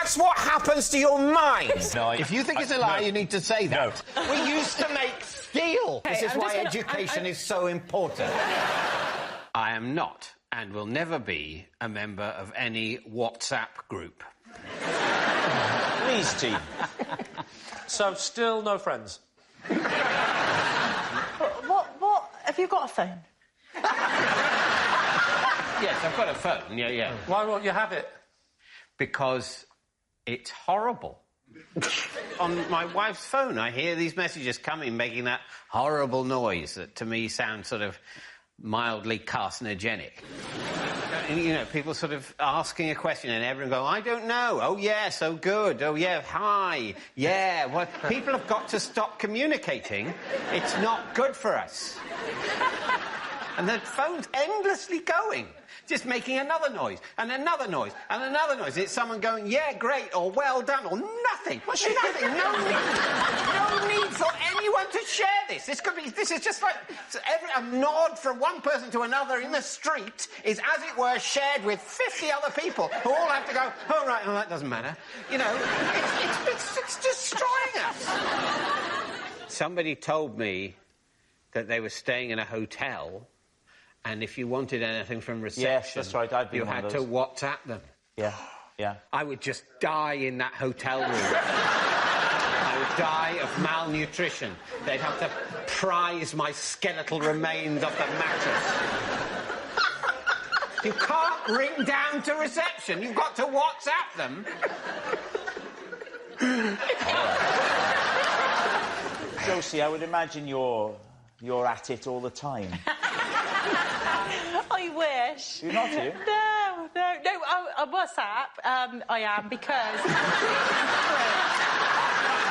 That's what happens to your mind. No, if you think it's a lie, you need to say that. No. We used to make steel. Okay, this is why education is so important. I am not, and will never be, a member of any WhatsApp group. Please, T. So, still no friends? What? Have you got a phone? Yes, I've got a phone, yeah. Why won't you have it? Because it's horrible. On my wife's phone, I hear these messages coming, making that horrible noise that, to me, sounds sort of mildly carcinogenic. And, you know, people sort of asking a question and everyone going, I don't know. Oh, yes, oh, good. Oh, yeah, hi. Yeah, well, people have got to stop communicating. It's not good for us. And the phone's endlessly going. Just making another noise, and another noise, and another noise. It's someone going, yeah, great, or well done, or nothing. Nothing. No need for anyone to share this. This is just like a nod from one person to another in the street is, as it were, shared with 50 other people who all have to go, oh, right, well, that doesn't matter. You know, it's destroying us. Somebody told me that they were staying in a hotel, and if you wanted anything from reception, yes, that's right. I've been you had to WhatsApp them. Yeah. I would just die in that hotel room. I would die of malnutrition. They'd have to prise my skeletal remains off the mattress. You can't ring down to reception. You've got to WhatsApp them. Josie, I would imagine you're at it all the time. I wish. You're not, are you? No. On WhatsApp, I am, because...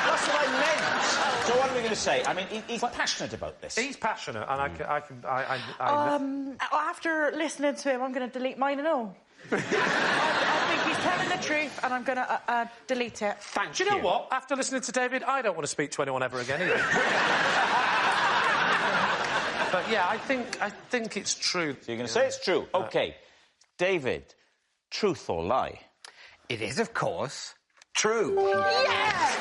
That's what I meant. So what are we going to say? I mean, he's passionate about this. He's passionate, and after listening to him, I'm going to delete mine and all. I think he's telling the truth, and I'm going to delete it. Do you know what? After listening to David, I don't want to speak to anyone ever again, either. But, yeah, I think it's true. So you're going to say it's true? OK. David, truth or lie? It is, of course, true. Yes!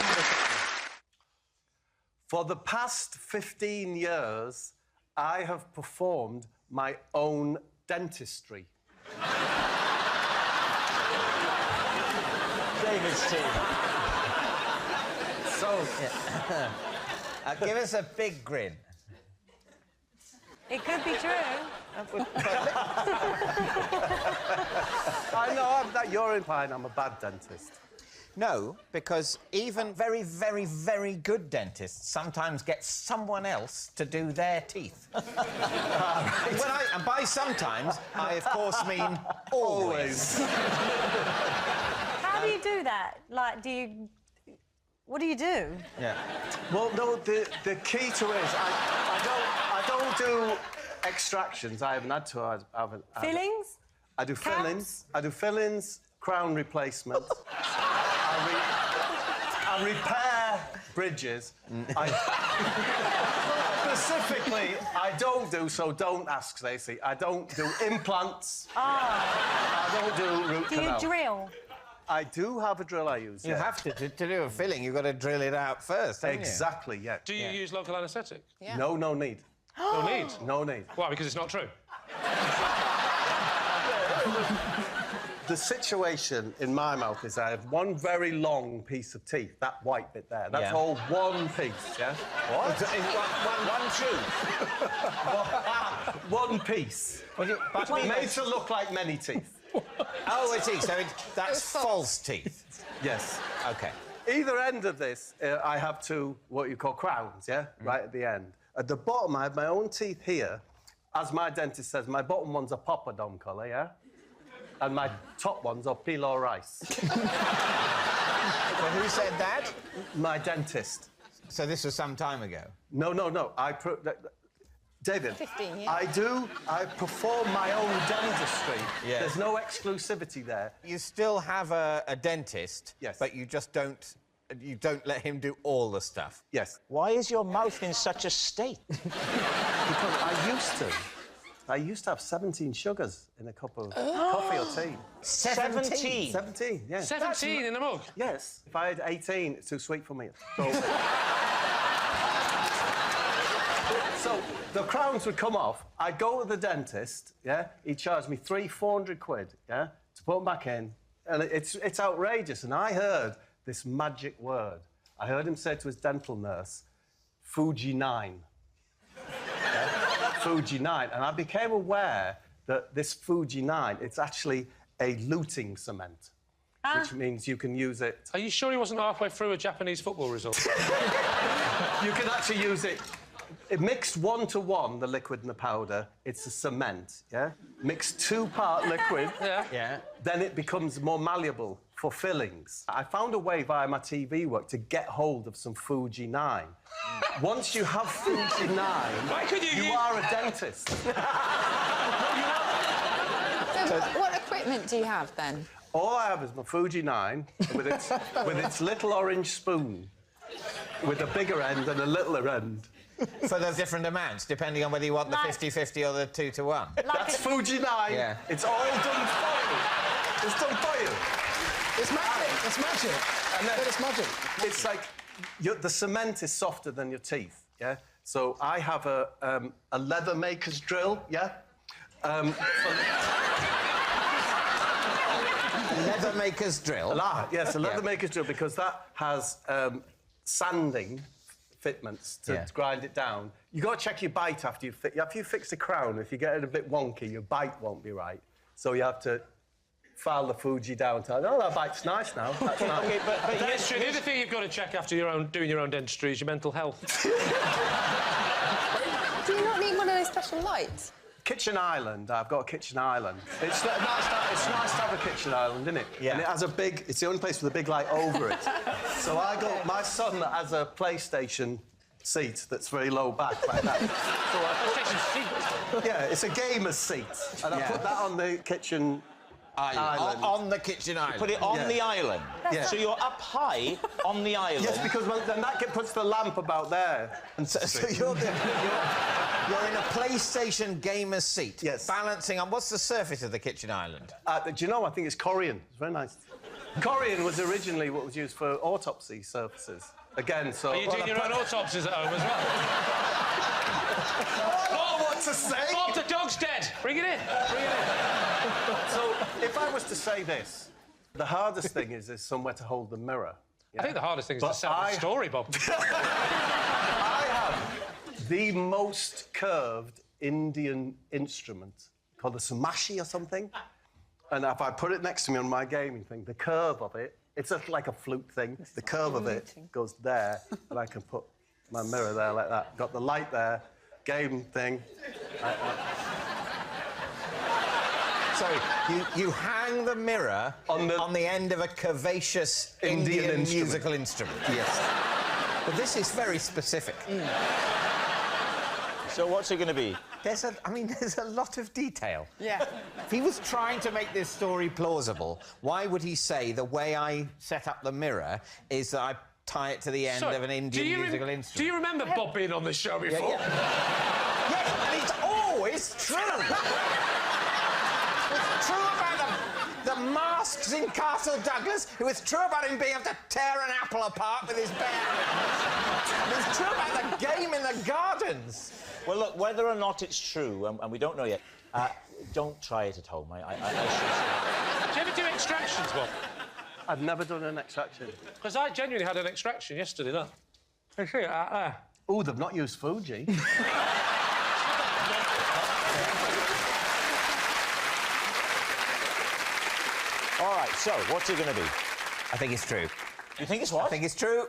For the past 15 years, I have performed my own dentistry. David's team. So, give us a big grin. It could be true. I know, you're implying I'm a bad dentist. No, because even very, very, very good dentists sometimes get someone else to do their teeth. And by sometimes, I, of course, mean always. How do you do that? Like, what do you do? Yeah. Well, no, the key to it is I don't do extractions. I haven't had to. Fillings? I do fillings. I do fillings, crown replacement. I repair bridges. Specifically, I don't do, so don't ask, Stacey. I don't do implants. I don't do root canal. Do you drill? I do have a drill I use. You have to do a filling. You've got to drill it out first, haven't Exactly, yeah. Do you use local anaesthetic? Yeah. No need. No need? No need. Why, because it's not true? The situation in my mouth is I have one very long piece of teeth, that white bit there. That's all one piece, yeah? What? One tooth? One piece. But made to look like many teeth. Oh, I see. So that's false teeth. Yes. OK. Either end of this, I have two, what you call crowns, yeah? Right at the end. At the bottom, I have my own teeth here. As my dentist says, my bottom one's a poppadom colour, yeah? And my top one's a pilo rice. So who said that? My dentist. So this was some time ago? No. David, 15 years. I perform my own dentistry. Yes. There's no exclusivity there. You still have a dentist, yes, but you just don't let him do all the stuff. Yes. Why is your mouth in such a state? Because I used to. I used to have 17 sugars in a cup of coffee or tea. 17? 17, yeah. 17 in a mug? Yes. If I had 18, it's too sweet for me. So the crowns would come off. I'd go to the dentist, yeah? He'd charge me 400 quid, yeah? To put them back in. And it's outrageous. And I heard this magic word. I heard him say to his dental nurse, Fuji-9. Yeah? Fuji-9. And I became aware that this Fuji-9, it's actually a luting cement, which means you can use it... Are you sure he wasn't halfway through a Japanese football result? You can actually use it... It mixed 1-to-1, the liquid and the powder, it's a cement, yeah? Mixed 2-part liquid, Yeah. then it becomes more malleable for fillings. I found a way via my TV work to get hold of some Fuji-9. Once you have Fuji-9, you are a dentist. So what equipment do you have, then? All I have is my Fuji-9 with its little orange spoon, with a bigger end and a littler end. For the different amounts, depending on whether you want the 50-50 or the 2-to-1. That's Fuji-9. Yeah. It's all done for you. It's done for you. It's magic. It's magic. And then It's magic. It's like the cement is softer than your teeth, yeah? So I have a leather maker's drill, yeah? Leather maker's drill? Yes, a leather maker's drill, because that has sanding fitments to grind it down. You got to check your bite after you fix the crown. If you get it a bit wonky, your bite won't be right. So you have to file the Fuji down. Oh, that bite's nice now. That's nice. Okay, but Yes, the other thing you've got to check after doing your own dentistry is your mental health. Do you not need one of those special lights? Kitchen island. I've got a kitchen island. It's nice to have a kitchen island, isn't it? Yeah. And it has a big... It's the only place with a big light over it. So I got... My son has a PlayStation seat that's very low back, like that. So yeah, it's a gamer's seat. And I put that on the kitchen island. On the kitchen island. put it on the island. Yeah. So you're up high on the island. Yes, because then that puts the lamp about there. And so you're in a PlayStation gamer's seat. Yes. Balancing on... What's the surface of the kitchen island? Do you know, I think it's Corian. It's very nice. Corian was originally what was used for autopsy surfaces. Again, so... Are you doing your own autopsies at home as well? Oh, what to say? Bob, the dog's dead! Bring it in! Bring it in! So, if I was to say this, the hardest thing is there's somewhere to hold the mirror. I think the hardest thing is to sell the story, Bob. I have the most curved Indian instrument called a samashi or something. And if I put it next to me on my gaming thing, the curve of it, it's like a flute thing. The curve of it goes there, and I can put my mirror there like that. Got the light there, game thing. Sorry, you hang the mirror on the end of a curvaceous Indian musical instrument. Yes. But this is very specific. So what's it going to be? There's a lot of detail. Yeah. If he was trying to make this story plausible, why would he say the way I set up the mirror is that I tie it to the end of an Indian musical instrument? Do you remember Bob being on this show before? Yes, and it's always true. It's true about the masks in Castle Douglas. It was true about him being able to tear an apple apart with his bare hands. It was true about the game in the gardens. Well, look, whether or not it's true, and we don't know yet, don't try it at home. I should say. Do you ever do extractions, Bob? I've never done an extraction. Because I genuinely had an extraction yesterday, look. I see it out there. Oh, they've not used Fuji. All right, so what's it going to be? I think it's true. You think it's what? I think it's true.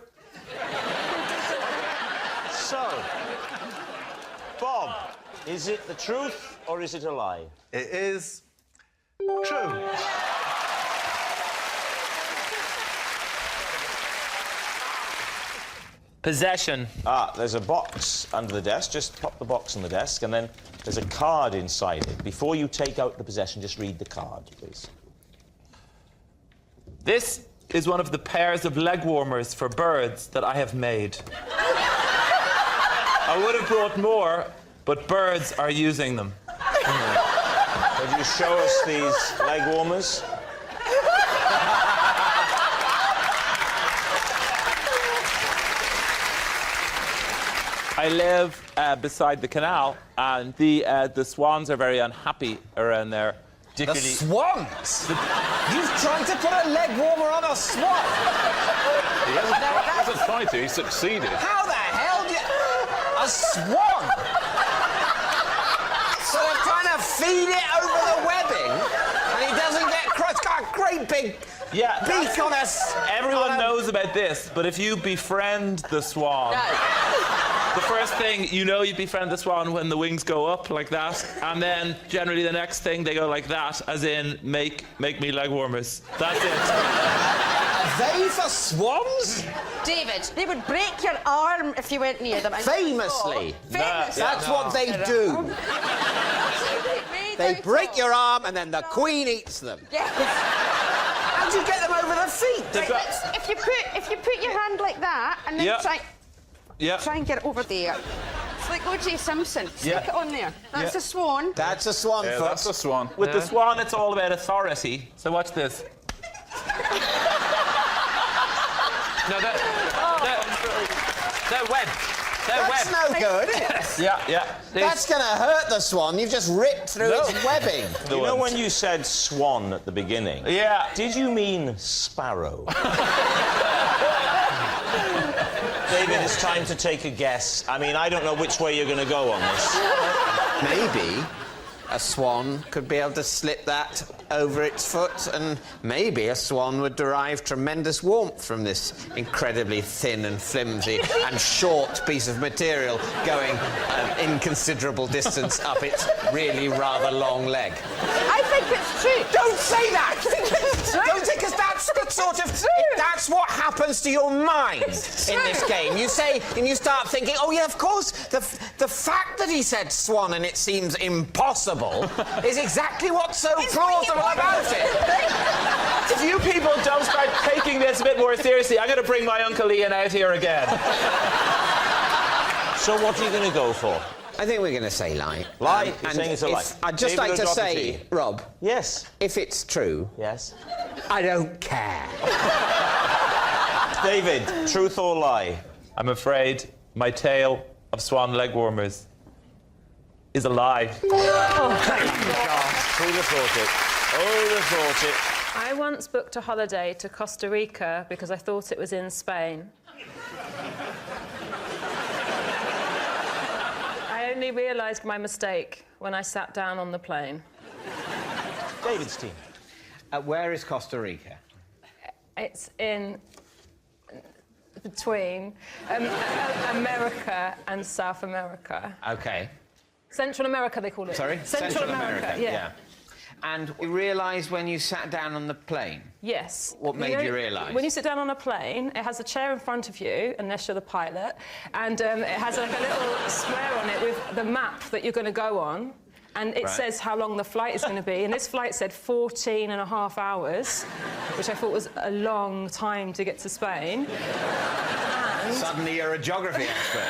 So, Bob, is it the truth or is it a lie? It is true. Possession. There's a box under the desk. Just pop the box on the desk, and then there's a card inside it. Before you take out the possession, just read the card, please. This is one of the pairs of leg warmers for birds that I have made. I would have brought more, but birds are using them. Could you show us these leg warmers? I live beside the canal, and the swans are very unhappy around there. The swans? You've tried to put a leg warmer on a swan? He hasn't tried to, he succeeded. How the hell do you... A swan? So they're trying to feed it over the webbing, and he doesn't get crushed. It's got a great big beak on us. Everyone knows about this, but if you befriend the swan... The first thing, you know you befriend the swan when the wings go up like that, and then generally the next thing they go like that, as in, make me leg warmers. That's it. Are they for swans? David, they would break your arm if you went near them. Famously. Famously. That's what they do. They break your arm and then the Queen eats them. Yes. How do you get them over the feet? Right, if you put your hand like that and then try and get it over there. It's like O.J. Simpson. Stick it on there. That's a swan. That's a swan, Yeah, that's a swan. With the swan, it's all about authority. So watch this. No, they're webbed. They're That's webbed. no good. Yeah. That's going to hurt the swan. You've just ripped through its webbing. You know when you said swan at the beginning? Yeah. Did you mean sparrow? David, it's time to take a guess. I mean, I don't know which way you're going to go on this. Maybe a swan could be able to slip that over its foot, and maybe a swan would derive tremendous warmth from this incredibly thin and flimsy and short piece of material going an inconsiderable distance up its really rather long leg. I think it's true. Don't say that! Don't say, because that's the sort of... That's what happens to your mind in this game. You say, and you start thinking, oh, yeah, of course, the fact that he said swan and it seems impossible is exactly what's so plausible about it. If you people don't start taking this a bit more seriously, I'm going to bring my Uncle Ian out here again. So what are you going to go for? I think we're going to say lie. Lie? You're saying it's a lie. I'd just David like to say, O'Doherty. Rob... Yes. If it's true... Yes. I don't care. David, truth or lie? I'm afraid my tale of swan leg warmers is a lie. Who'd have thought it? Who'd have thought it? I once booked a holiday to Costa Rica because I thought it was in Spain. I only realised my mistake when I sat down on the plane. David's team. Where is Costa Rica? It's in between America and South America. OK. Central America, they call it. Sorry? Central America, yeah. And you realised when you sat down on the plane? Yes. What made you realise? When you sit down on a plane, it has a chair in front of you, unless you're the pilot, and it has like a little square on it with the map that you're going to go on, and it says how long the flight is going to be, and this flight said 14 and a half hours, which I thought was a long time to get to Spain. And... Suddenly you're a geography expert.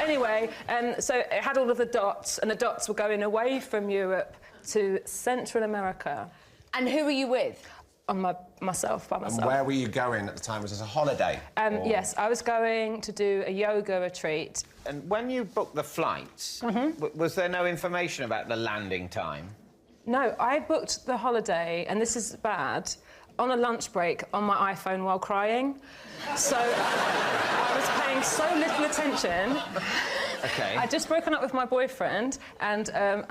Anyway, so it had all of the dots, and the dots were going away from Europe to Central America. And who were you with? On myself, by myself. And where were you going at the time? Was it a holiday? Yes, I was going to do a yoga retreat. And when you booked the flights, was there no information about the landing time? No, I booked the holiday, and this is bad, on a lunch break on my iPhone while crying. So I was paying so little attention. OK. I'd just broken up with my boyfriend, and the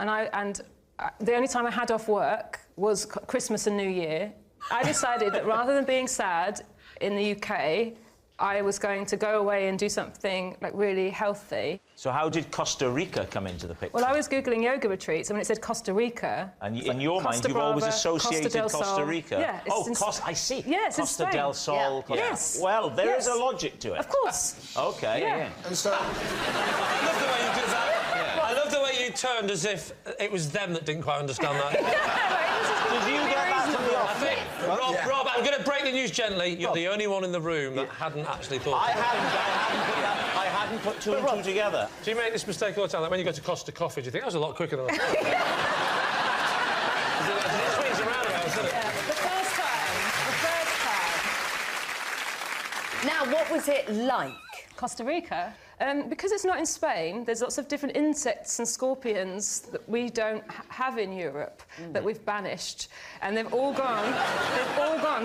only time I had off work was Christmas and New Year. I decided that rather than being sad in the UK, I was going to go away and do something like really healthy. So how did Costa Rica come into the picture? Well, I was Googling yoga retreats, and when it said Costa Rica... And in your mind, you've always associated Costa Rica. Yeah, I see. Yes, it's Costa del Sol. Yeah. Yes. Well, there is a logic to it. Of course. OK. Yeah. And so... I love the way you did that. Yeah. I love the way you turned as if it was them that didn't quite understand that. Did you get that from the office? Rob I'm going to break the news gently. You're the only one in the room that hadn't actually thought. I hadn't put two and two together. Do you make this mistake all the time? Like when you go to Costa Coffee, do you think that was a lot quicker than that? It swings around about, doesn't it? Yeah, the first time. Now, what was it like? Costa Rica. Because it's not in Spain, there's lots of different insects and scorpions that we don't have in Europe that we've banished, and they've all gone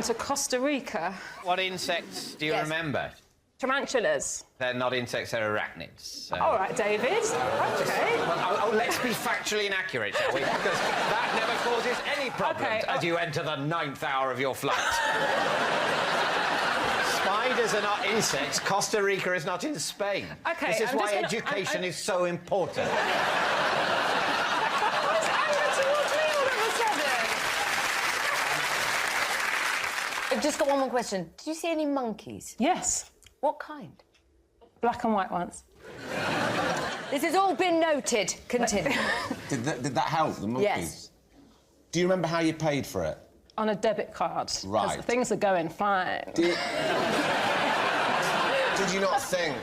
to Costa Rica. What insects do you remember? Tarantulas. They're not insects, they're arachnids. So. All right, David. OK. Well, let's be factually inaccurate, shall we? Because that never causes any problems as you enter the 9th hour of your flight. Spiders are not insects. Costa Rica is not in Spain. OK, this is why education is so important. I've just got one more question. Did you see any monkeys? Yes. What kind? Black and white ones. This has all been noted. Continue. Did that help, the monkeys? Yes. Do you remember how you paid for it? On a debit card. Right. 'Cause things are going fine. Did you not think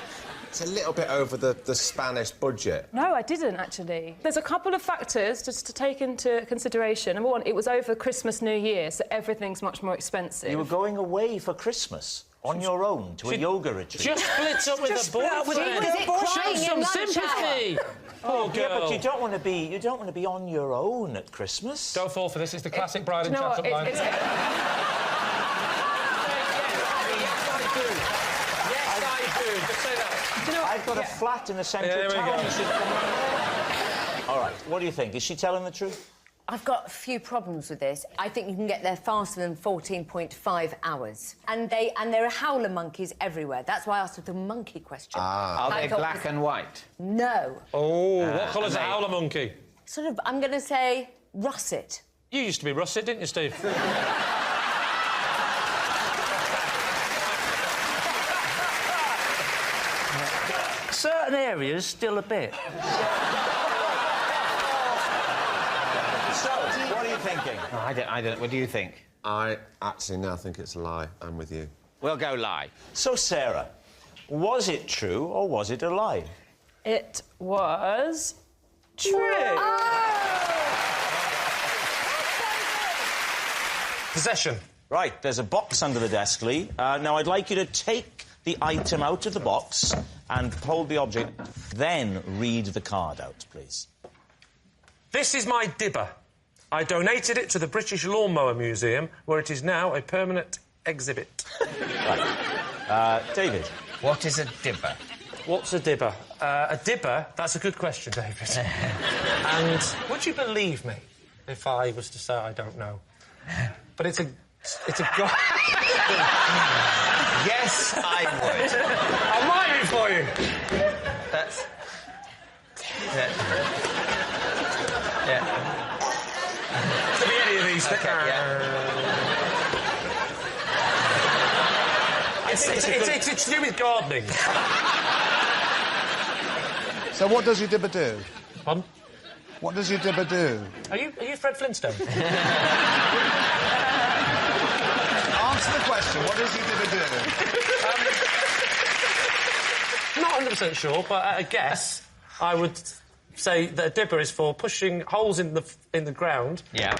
it's a little bit over the Spanish budget? No, I didn't, actually. There's a couple of factors just to take into consideration. Number one, it was over Christmas, New Year, so everything's much more expensive. You were going away for Christmas on your own to a yoga retreat. Just splits up with a boyfriend. Show some sympathy. Oh, yeah, but you don't want to be on your own at Christmas. Don't fall for this. It's the classic bride and chat-up line. Yes, I do. Just say that. You know, I've got a flat in the centre of town. You should come around. All right, what do you think? Is she telling the truth? I've got a few problems with this. I think you can get there faster than 14.5 hours. And there are howler monkeys everywhere. That's why I asked the monkey question. Are they black and white? No. Oh, what colour's a howler monkey? Sort of, I'm going to say russet. You used to be russet, didn't you, Steve? Certain areas, still a bit. So, what are you thinking? Oh, I don't. What do you think? I actually now think it's a lie. I'm with you. We'll go lie. So, Sarah, was it true or was it a lie? It was true. Possession. Right, there's a box under the desk, Lee. Now, I'd like you to take the item out of the box and hold the object, then read the card out, please. This is my dibber. I donated it to the British Lawnmower Museum, where it is now a permanent exhibit. Right. David. What is a dibber? What's a dibber? A dibber? That's a good question, David. And would you believe me if I was to say I don't know? But it's a Yes, I would. I'll write it for you. That's... Yeah. Could be any of these. Okay, It's to do with gardening. So what does your dibber do? Pardon? What does your dibber do? Are you Fred Flintstone? Answer the question. What does your dibber do? Not 100% sure, but at a guess, I would say that a dibber is for pushing holes in the ground. Yeah.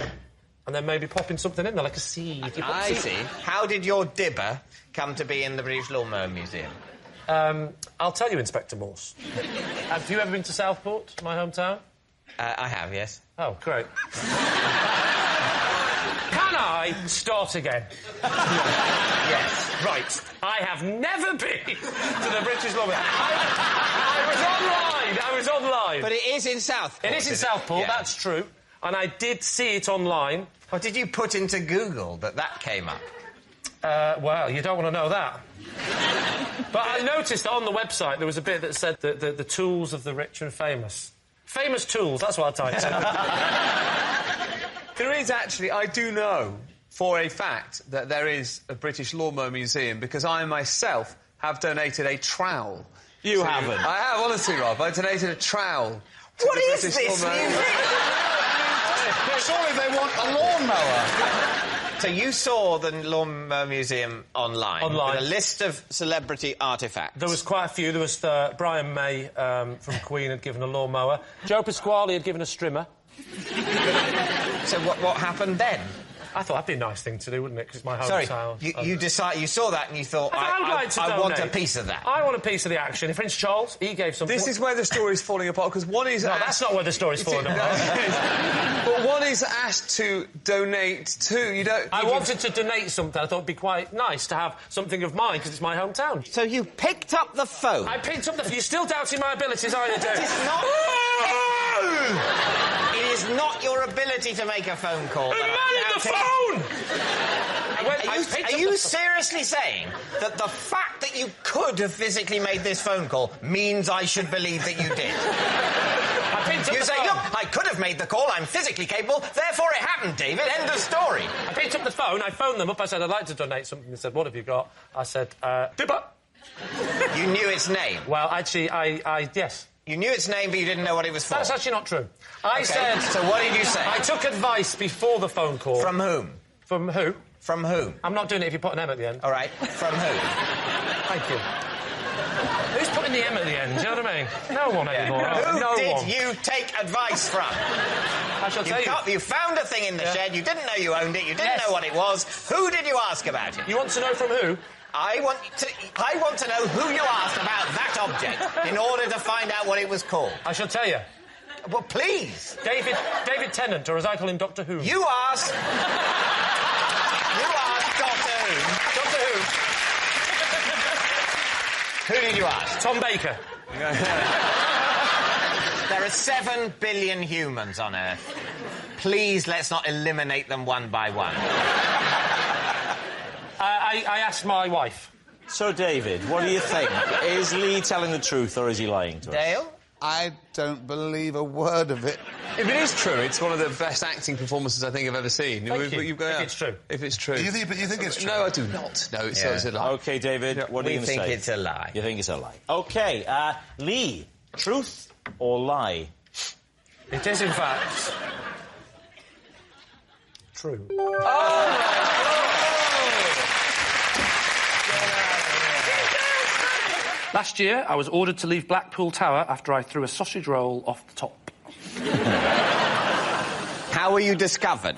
And then maybe popping something in there, like a seed. I see. How did your dibber come to be in the British Lawnmower Museum? I'll tell you, Inspector Morse. Have you ever been to Southport, my hometown? I have, yes. Oh, great. Can I start again? Yes. Right. I have never been to the British Lawnmower. I was online. But it is in Southport. It is in Southport, yeah. That's true. And I did see it online. What did you put into Google that came up? Well, you don't want to know that. But I noticed on the website there was a bit that said the tools of the rich and famous. Famous tools, that's what I typed in. There is actually, I do know for a fact that there is a British Lawnmower Museum because I myself have donated a trowel. You haven't? I have, honestly, Rob. I donated a trowel. What is this museum? Surely they want a lawnmower. So you saw the Lawnmower Museum online? Online. With a list of celebrity artefacts? There was quite a few. There was Brian May from Queen had given a lawnmower. Joe Pasquale had given a strimmer. So what happened then? I thought that'd be a nice thing to do, wouldn't it? Because it's my Sorry, hometown. you saw that and you thought, I want a piece of that. I want a piece of the action. Prince Charles, he gave something. This is where the story's falling apart, because one is asked... that's not where the story's falling apart. But one is asked to donate to... You don't... I wanted to donate something. I thought it'd be quite nice to have something of mine, because it's my hometown. So you picked up the phone? I picked up the phone. You're still doubting my abilities, are you, Dave? It's not... It is not your ability to make a phone call. Who made the phone? Are you seriously saying that the fact that you could have physically made this phone call means I should believe that you did? You say, look, I could have made the call, I'm physically capable, therefore it happened, David, end of story. I picked up the phone, I phoned them up, I said, I'd like to donate something. They said, what have you got? I said, Bibba. You knew its name? Well, actually, yes. You knew its name, but you didn't know what it was for? That's actually not true. I said... So what did you say? I took advice before the phone call. From whom? From who? From whom? I'm not doing it if you put an M at the end. All right. From who? Thank you. Who's putting the M at the end? Do you know what I mean? No one anymore. Who did you take advice from? I shall tell you. You found a thing in the shed, you didn't know you owned it, you didn't know what it was. Who did you ask about it? You want to know from who? I want to know who you asked about that object in order to find out what it was called. I shall tell you. Well, please. David Tennant, or as I call him, Doctor Who. You asked... Doctor Who. Doctor Who. Who did you ask? Tom Baker. There are 7 billion humans on Earth. Please, let's not eliminate them one by one. I asked my wife. So, David, what do you think? Is Lee telling the truth or is he lying to us? Dale? I don't believe a word of it. If it is true, it's one of the best acting performances I think I've ever seen. Thank you. If it's true. If it's true. You think it's true? No, I do not. No, it's a lie. OK, David, what are you going to say? We think it's a lie. You think it's a lie. OK, Lee, truth or lie? It is, in fact... true. Last year, I was ordered to leave Blackpool Tower after I threw a sausage roll off the top. How were you discovered?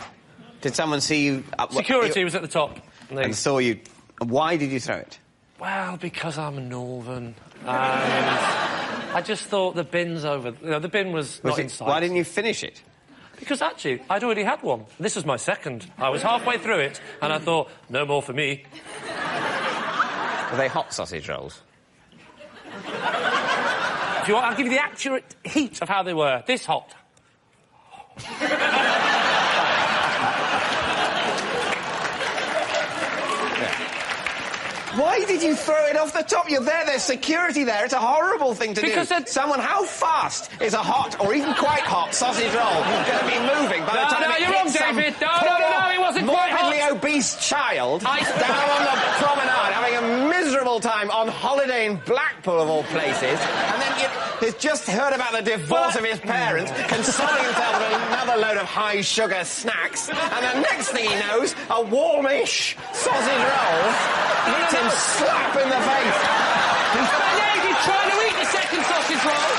Did someone see you... Security was at the top. And saw you... Why did you throw it? Well, because I'm northern. I just thought the bin's over... You know, the bin was not in sight. Why didn't you finish it? Because, actually, I'd already had one. This was my second. I was halfway through it, and I thought, no more for me. Were they hot sausage rolls? If you want, I'll give you the accurate heat of how they were. This hot. Why did you throw it off the top? You're there, there's security there. It's a horrible thing to do. How fast is a hot, or even quite hot, sausage roll going to be moving by the time it you're wrong, hits David. some No, it wasn't quite hot. morbidly obese child down on the promenade having a miserable time on holiday in Blackpool, of all places, and then he's just heard about the divorce of his parents, consoling himself with another load of high-sugar snacks, and the next thing he knows, a warmish sausage roll hits him slap in the face. He's trying to eat the second sausage roll.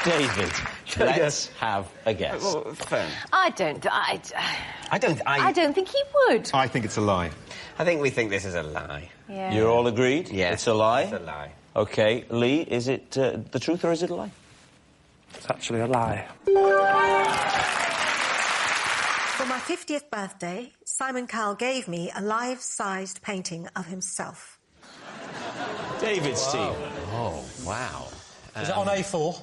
David, let's have a guess. I don't think he would. I think it's a lie. I think we think this is a lie. Yeah. You're all agreed? Yes. It's a lie? It's a lie. OK, Lee, is it the truth or is it a lie? It's actually a lie. For my 50th birthday, Simon Cowell gave me a life-sized painting of himself. David, Steve. Oh, wow. Is it on A4?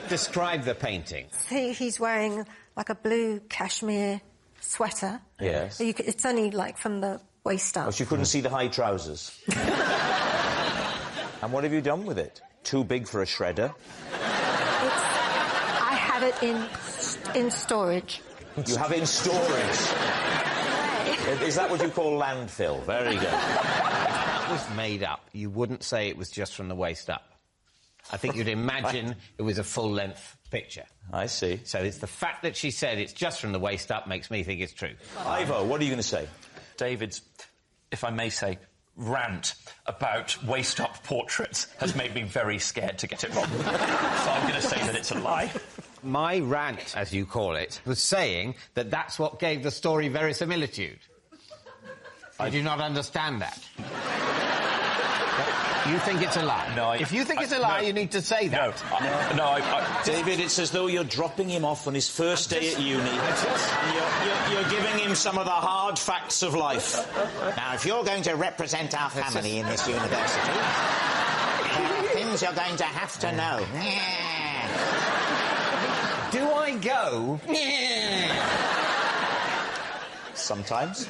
Describe the painting. He's wearing, like, a blue cashmere sweater. Yes. It's only, like, from the waist up. Oh, so you couldn't see the high trousers. And what have you done with it? Too big for a shredder? I have it in storage. You have it in storage? Is that what you call landfill? Very good. If that was made up, you wouldn't say it was just from the waist up. I think you'd imagine it was a full-length picture. I see. So it's the fact that she said it's just from the waist up makes me think it's true. Ivo, what are you going to say? David's, if I may say, rant about waist-up portraits has made me very scared to get it wrong. So I'm going to say that it's a lie. My rant, as you call it, was saying that that's what gave the story verisimilitude. I do not understand that. You think it's a lie? No, if you think it's a lie, you need to say that. David, it's as though you're dropping him off on his first day at uni. And you're giving him some of the hard facts of life. Now, if you're going to represent our family in this university, there are things you're going to have to know. Do I go? Sometimes.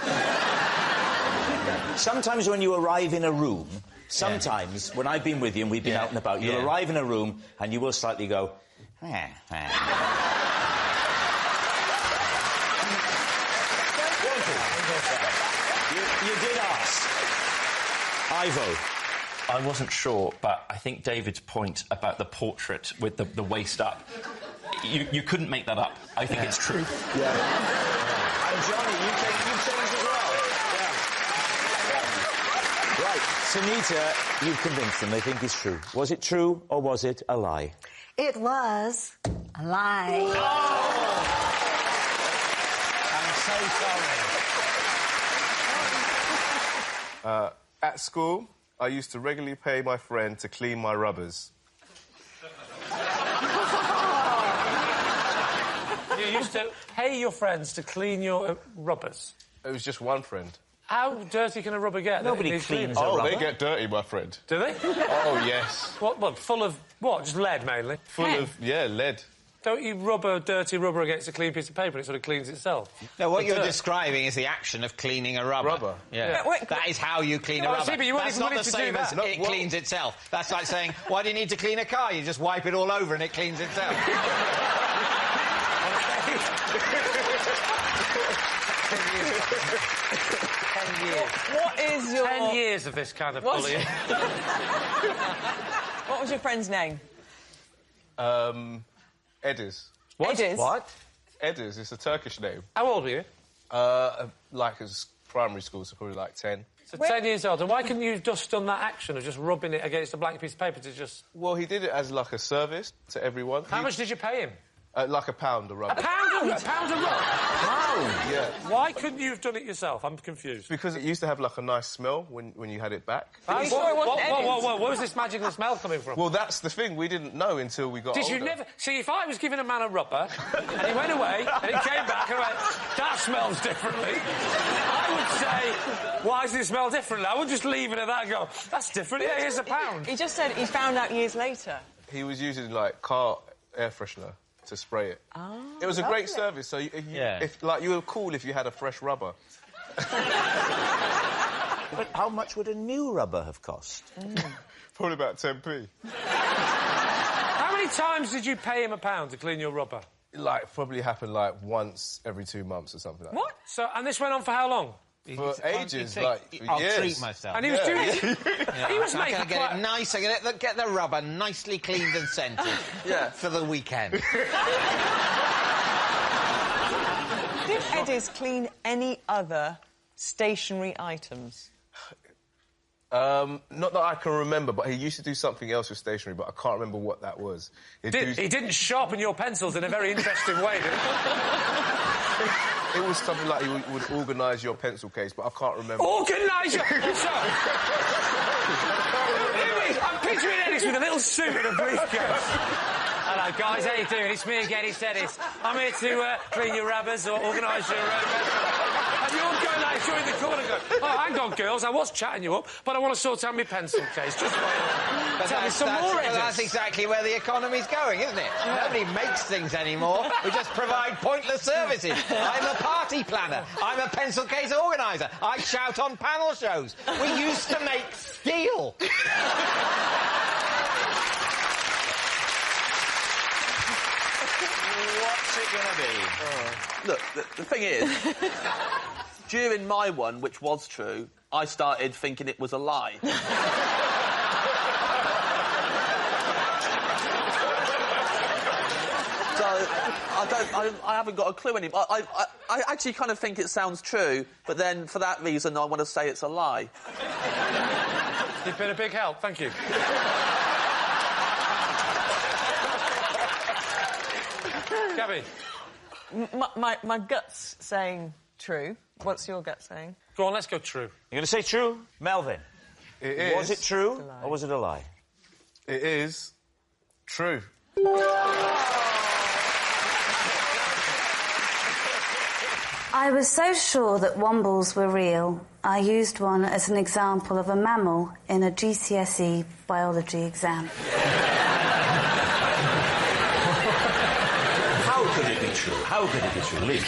Sometimes when you arrive in a room, sometimes when I've been with you and we've been out and about, you'll arrive in a room and you will slightly go, You did ask. Ivo. I wasn't sure, but I think David's point about the portrait with the waist up, you couldn't make that up. I think it's true. Yeah. And Johnny, you changed as well. Right, Sunita, you've convinced them. They think it's true. Was it true or was it a lie? It was a lie. Oh! I'm so sorry. At school, I used to regularly pay my friend to clean my rubbers. You used to pay your friends to clean your rubbers? It was just one friend. How dirty can a rubber get? Nobody cleans a rubber. Oh, they get dirty, my friend. Do they? Oh, yes. What, full of what? Just lead, mainly? Full of, lead. Don't you rub a dirty rubber against a clean piece of paper and it sort of cleans itself? No, what you're describing is the action of cleaning a rubber. Yeah. That is how you clean a rubber. See, but you That's not the same as it cleans itself. That's like saying, why do you need to clean a car? You just wipe it all over and it cleans itself. 10 years. What is your... 10 years of this kind of bullying. What was your friend's name? Edis. What? Edis? What? Edis, it's a Turkish name. How old were you? Like it's primary school, so probably like 10. So 10 years old. And why couldn't you have just done that action of just rubbing it against a blank piece of paper to just... Well, he did it as like a service to everyone. How much did you pay him? Like £1 a rubber. A pound of rubber? Pound? Yeah. Why couldn't you have done it yourself? I'm confused. Because it used to have like a nice smell when you had it back. Whoa, where was this magical smell coming from? Well, that's the thing. We didn't know until we got older. Did you never... See, if I was giving a man a rubber and he went away and he came back and I went, that smells differently, I would say, why does it smell differently? I would just leave it at that and go, that's different. Yeah, here's a pound. He just said he found out years later. He was using, like, car air freshener to spray it. Oh, it was a great service, so you were cool if you had a fresh rubber. But how much would a new rubber have cost? Probably about 10p. How many times did you pay him £1 to clean your rubber? Like, probably happened, like, once every 2 months or something like that. What? So, and this went on for how long? For ages, like, I'll years. treat myself. And he was doing it... He was I'm making going to get it nice. I'm going to get the rubber nicely cleaned and scented for the weekend. Did Edis clean any other stationary items? Not that I can remember, but he used to do something else with stationery, but I can't remember what that was. He didn't sharpen your pencils in a very interesting way, did he? It was something like he would organise your pencil case, but I can't remember. Organise your... I'm picturing Edis with a little suit and a briefcase. Hello, guys, how you doing? It's me again, it's Edis. I'm here to clean your rubbers or organise your... And you're going like during the corner going, oh, hang on, girls, I was chatting you up, but I want to sort out my pencil case. Just wait. Tell me some more, Edis. That's exactly where the economy's going, isn't it? Nobody makes things anymore. We just provide pointless services. I'm a party planner. I'm a pencil case organiser. I shout on panel shows. We used to make steel. What's it going to be? Look, the thing is, during my one, which was true, I started thinking it was a lie. So I haven't got a clue anymore. I actually kind of think it sounds true, but then for that reason I want to say it's a lie. You've been a big help, thank you. Gabby? My gut's saying true. What's your gut saying? Go on, let's go true. You're going to say true? Melvin? It is. Was it true or was it a lie? It is true. I was so sure that wombles were real, I used one as an example of a mammal in a GCSE biology exam. How could it be true? How could it be true? Lee?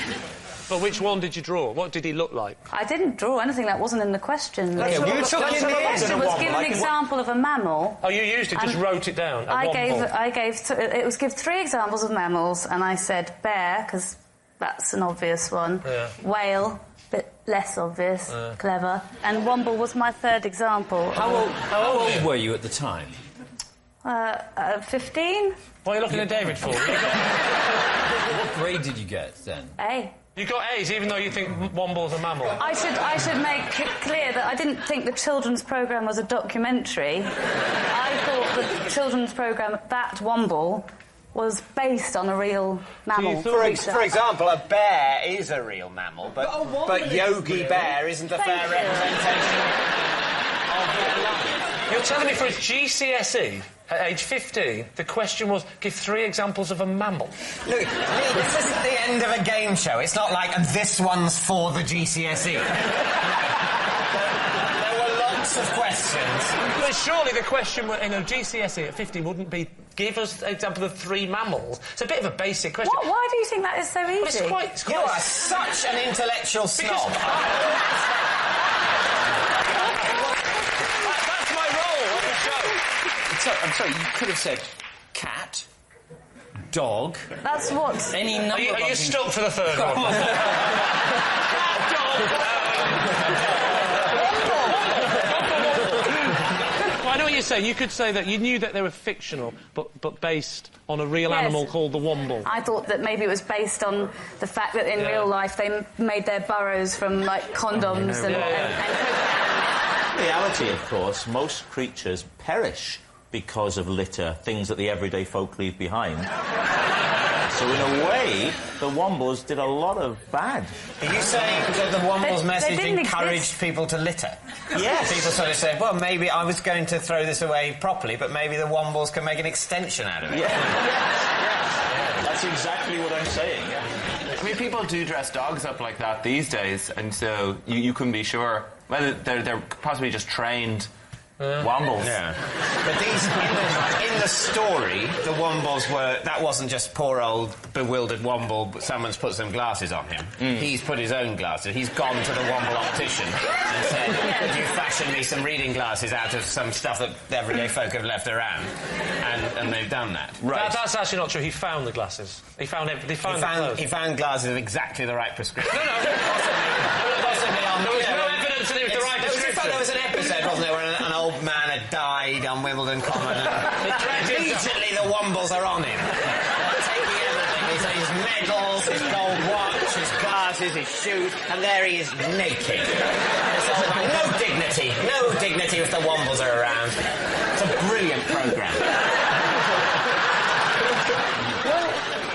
Well, which one did you draw? What did he look like? I didn't draw anything that wasn't in the question. Okay, the question was give an example of a mammal. Oh, you used it, just wrote it down. It was give 3 examples of mammals, and I said bear, because that's an obvious one. Yeah. Whale, bit less obvious, clever. And womble was my 3rd example. How old were you at the time? 15. What are you looking at David for? What grade did you get then? A. You got A's, even though you think womble's a mammal. I should make it clear that I didn't think the children's programme was a documentary. I thought the children's programme, that Womble, was based on a real mammal. For example, a bear is a real mammal, but Yogi Bear isn't a fair representation of real life. You're telling me for a GCSE at age 15, the question was give 3 examples of a mammal? Look, Lee, this isn't the end of a game show. It's not like, and this one's for the GCSE. There were lots of questions. But surely the question in a GCSE at 15 wouldn't be give us an example of 3 mammals. It's a bit of a basic question. Why do you think that is so easy? Well, it's quite you are such an intellectual snob. That's my role on the show. I'm sorry, you could have said cat, dog. That's what. Any number. Are you stuck for the 3rd one? I know what you're saying. You could say that you knew that they were fictional, but based on a real animal called the womble. I thought that maybe it was based on the fact that in real life they made their burrows from, like, condoms and In reality, of course, most creatures perish because of litter, things that the everyday folk leave behind. So in a way, the Wombles did a lot of bad. Are you saying that the Wombles message encouraged people to litter? Yes. People sort of said, well, maybe I was going to throw this away properly, but maybe the Wombles can make an extension out of it. Yeah. That's exactly what I'm saying, yeah. I mean, people do dress dogs up like that these days, and so you couldn't be sure whether they're possibly just trained Wombles. Yeah. But these, in the story, the Wombles that wasn't just poor old bewildered Womble, but someone's put some glasses on him. He's put his own glasses. He's gone to the Womble optician and said, could you fashion me some reading glasses out of some stuff that everyday folk have left around? And they've done that. Right. That's actually not true. He found the glasses. He found the clothes. He found glasses of exactly the right prescription. No. Possibly on... There was no evidence that it was the right prescription. There was an episode, wasn't there, where an old man had died on Wimbledon Common, and immediately the Wombles are on him. Taking everything, his medals, his gold watch, his glasses, his shoes, and there he is naked. No dignity if the Wombles are around. It's a brilliant programme.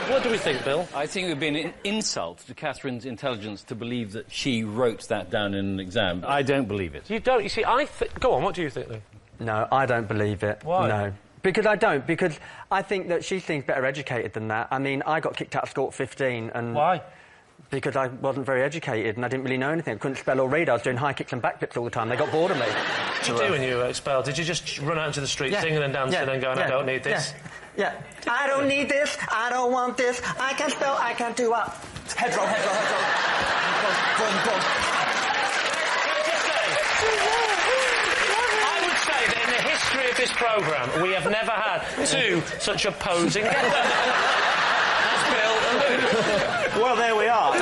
What do we think, Bill? I think it would be an insult to Catherine's intelligence to believe that she wrote that down in an exam. I don't believe it. You don't? You see, Go on, what do you think, then? No, I don't believe it. Why? No. Because I don't. Because I think that she seems better educated than that. I mean, I got kicked out of school at 15 and... Why? Because I wasn't very educated and I didn't really know anything. I couldn't spell or read. I was doing high kicks and back flips all the time. They got bored of me. What did you do when you were expelled? Did you just run out into the street singing and dancing and going, I don't need this? Yeah. I don't need this. I don't want this. I can spell. I can do up. Head roll. Boom. I would say that in the history of this programme, we have never had 2 such opposing as Bill and Luke. Well, there we are.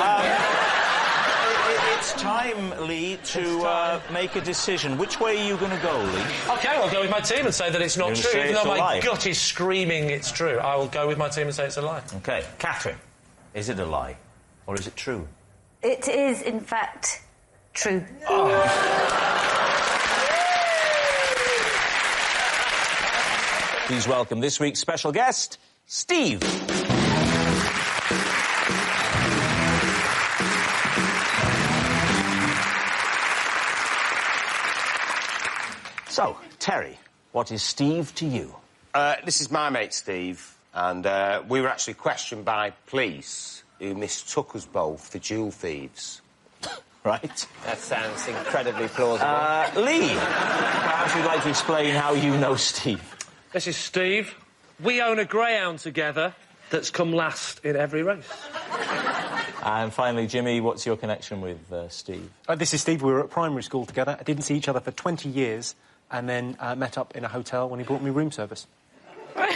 It's time, Lee, to make a decision. Which way are you going to go, Lee? OK, I'll go with my team and say that it's not true, even though my gut is screaming it's true. I will go with my team and say it's a lie. OK. Catherine, is it a lie or is it true? It is, in fact, true. Please welcome this week's special guest, Steve. So, Terry, what is Steve to you? This is my mate Steve, and we were actually questioned by police who mistook us both for jewel thieves. Right. That sounds incredibly plausible. Lee, perhaps you'd like to explain how you know Steve. This is Steve. We own a greyhound together that's come last in every race. And finally, Jimmy, what's your connection with Steve? This is Steve. We were at primary school together. I didn't see each other for 20 years and then met up in a hotel when he brought me room service. Well,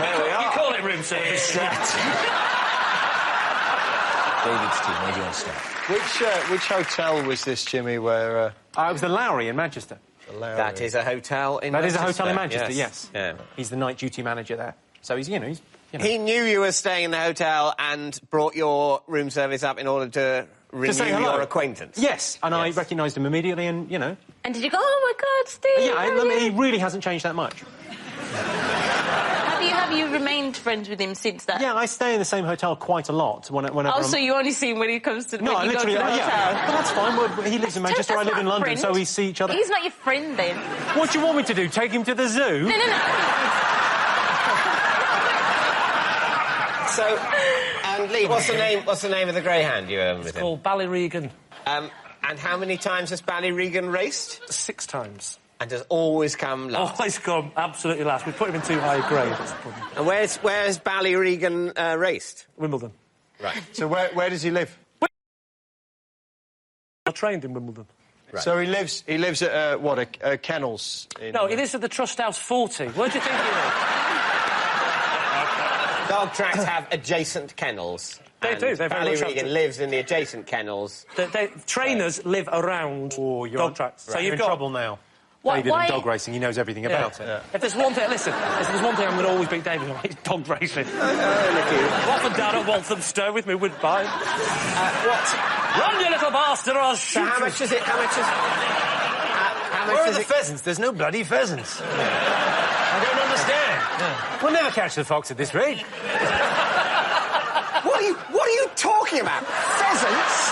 there we are. You call it room service? David's team, where do you want to start? Which hotel was this, Jimmy, where... It was the Lowry in Manchester. That is a hotel in Manchester. That is a hotel in Manchester, yes. Yeah. He's the night duty manager there. So he's, you know... He knew you were staying in the hotel and brought your room service up in order to renew your acquaintance. Yes, and I recognised him immediately and, you know... And did you go, oh, my God, Steve? Yeah, he really hasn't changed that much. Have you remained friends with him since that? Yeah, I stay in the same hotel quite a lot whenever so you only see him when he comes to... No, when you literally, go to the hotel? Well, that's fine. Well, he lives in Manchester, I live in London, so we see each other... He's not your friend, then. What do you want me to do, take him to the zoo? No. So, and Lee, what's the name of the greyhound you own with him? It's called Ballyregan. And how many times has Ballyregan raced? 6 times. And does always come last? Always come absolutely last. We put him in too high a grade, that's the problem. And where's Ballyregan raced? Wimbledon. Right. So where does he live? I trained in Wimbledon. Right. So he lives at, a kennels? No, he lives at the Trust House 40. Where do you think he lives? Dog tracks have adjacent kennels. They do. They very much have Ballyregan lives in the adjacent kennels. Trainers live around dog tracks. Right. So you're in trouble now. David and dog racing, he knows everything about it. Yeah. If there's one thing, listen, if there's one thing I'm going to always beat David on, it's dog racing. Up and down at Walthamstow with me Woodbine. What? Run, you little bastard, or I'll shoot so how you. much is it? Where are the pheasants? There's no bloody pheasants. I don't understand. Yeah. We'll never catch the fox at this rate. What are you talking about? Pheasants?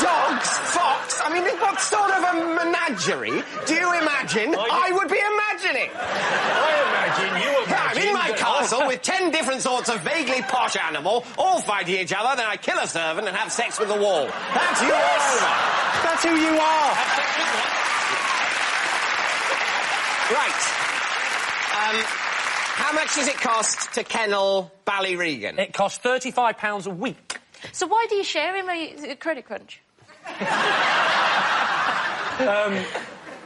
Dogs? Fox? I mean, what sort of a menagerie do you imagine I would be imagining? I'm in my castle with 10 different sorts of vaguely posh animal, all fighting each other, then I kill a servant and have sex with the wall. That's you all over. That's who you are. Right. How much does it cost to kennel Ballyregan? It costs £35 a week. So why do you share him? A credit crunch?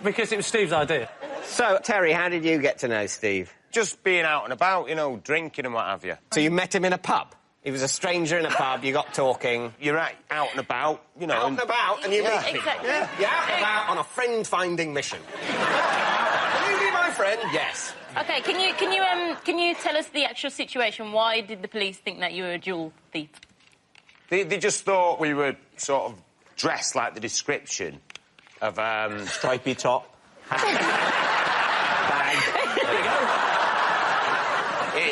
Because it was Steve's idea. So, Terry, how did you get to know Steve? Just being out and about, drinking and what have you. So you met him in a pub? He was a stranger in a pub, you got talking. You're out and about, Out and about, and you meet him. Exactly. Yeah, you're out and about on a friend-finding mission. Will you be my friend? Yes. OK, can you tell us the actual situation? Why did the police think that you were a jewel thief? They just thought we were sort of dressed like the description of, stripy top. Bag.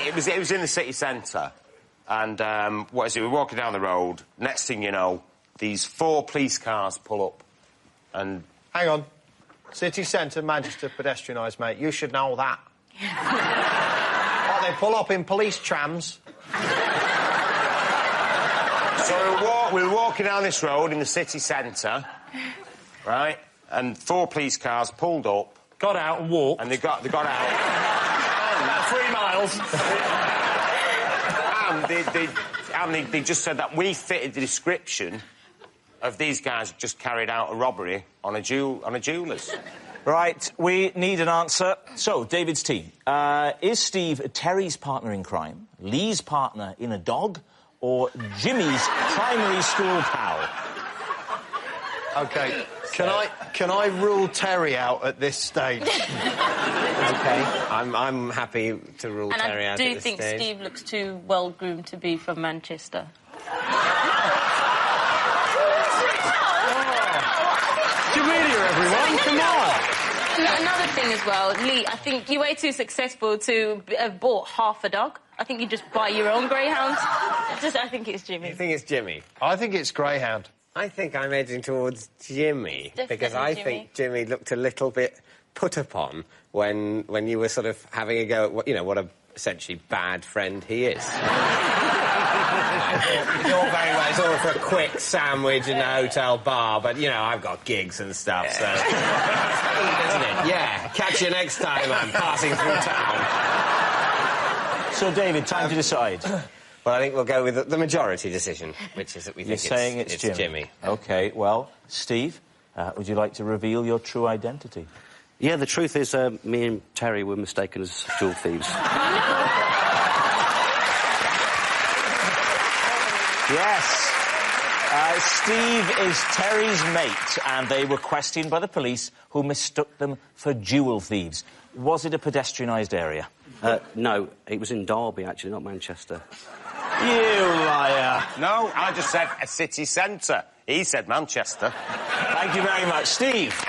It was in the city centre. And, we're walking down the road. Next thing you know, these 4 police cars pull up and... Hang on. City centre, Manchester, pedestrianised, mate. You should know that. They pull up in police trams. So we were walking down this road in the city centre, right? And 4 police cars pulled up. Got out and walked. And they got out. About 3 miles. And they just said that we fitted the description of these guys who just carried out a robbery on a jeweller's. Right, we need an answer. So, David's team. Is Steve Terry's partner in crime, Lee's partner in a dog, or Jimmy's primary school pal? OK, can I rule Terry out at this stage? OK, I'm happy to rule and Terry out at this stage. I do think Steve looks too well-groomed to be from Manchester. Jumelia, everyone, come on! Another thing as well, Lee, I think you're way too successful to have bought half a dog. I think you just buy your own greyhound. I think it's Jimmy. You think it's Jimmy? I think it's greyhound. I think I'm edging towards Jimmy. Definitely because I think Jimmy looked a little bit put upon when you were sort of having a go at what, what a essentially bad friend he is. It's all very well, it's all for a quick sandwich in a hotel bar, but, I've got gigs and stuff, so... Isn't it? Yeah, catch you next time I'm passing through town. So, David, time to decide. Well, I think we'll go with the majority decision, which is that we think it's Jimmy. OK, well, Steve, would you like to reveal your true identity? Yeah, the truth is, me and Terry were mistaken as jewel thieves. Yes. Steve is Terry's mate, and they were questioned by the police, who mistook them for jewel thieves. Was it a pedestrianised area? No, it was in Derby, actually, not Manchester. You liar. No, I just said a city centre. He said Manchester. Thank you very much. Steve?